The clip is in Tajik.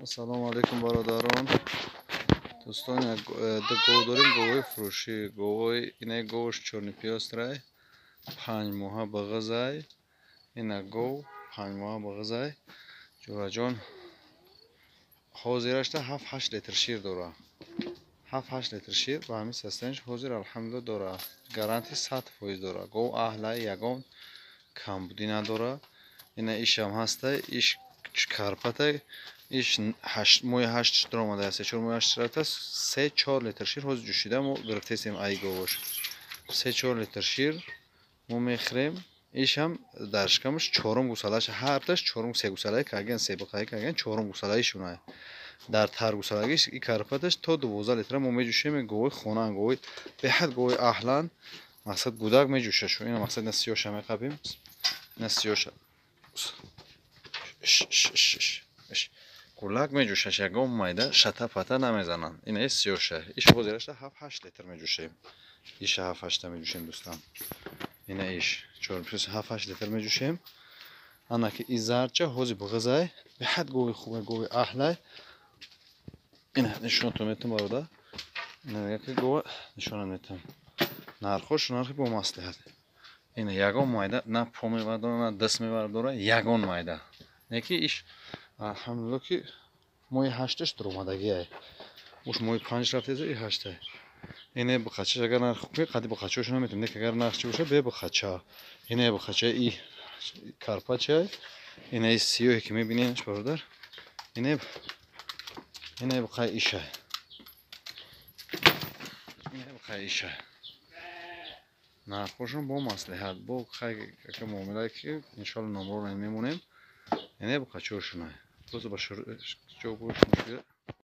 السلام علیکم برادران دوستان. یک گو داریم، گوی فروشی. گوی اینه گوش چورنی پیاست رای 5 ماه بغزای. اینه گو 5 ماه بغزای. جورا جان حاضرش ده 7-8 لیتر شیر داره. 7-8 لیتر شیر با همین سستنش حاضر الحمدلله داره. گارانتی 100% داره. گو اهل یگان کم بودی نداره. اینه ایش هم هسته. ایش کارپته. ایش 8 درآمده است. 4 لیتر 3-4 لیتر شیر حاضر جوشیده مو گرفتیم ای گوش 3-4 لیتر شیر مو میخریم. ایش هم درشکمش 4 گوسالهش هر تاش 4 3 گوساله کاگن 3 بقای کاگن 4 گوساله شونه در تر گوسالهش این کارپتش تا 12 لیتر مو میجوشیم. گوی خونان گوی به حد گوی اهلان مقصد گوداگ میجوشه شو. این مقصد نسیوش میخوابیم نسیوش گولاگ میجوشه یگام مایده شتا پتا نمیزنن. این است سیوشه. ایش حاضرش 7-8 لیتر میجوشیم. ایش 7-8 میجوشیم دوستان. این ایش 7-8 لیتر میجوشیم. انا که این زرچه حوزی بغزای به حد گوی خوبه گوی اهله. این نشون تو میتونم برده. این که گوی نشون میتونم نرخوش نرخی با مصلحت. این یگام مایده نه پا میبرده نه دست میبرده یگان مایده. نکی ایش الحمدلله که موی 8ش درآمدگی است. اوش موی 5 رفته از این 8. اینه بخچه اگر نرخ خوبه قدی بخچه‌شون نمیتونم. نه که اگر نرخ چی باشه به بخچه. اینه بخچه ای کارپاچه. اینه سیوه که میبینینش برادر. اینه بخای ایشه. اینه بخای ایشه. نرخشون با مصلحت با خیلی که معامله که ان شاء الله نمره میمونیم. اینه بخچه‌شونه. روز با جو بود.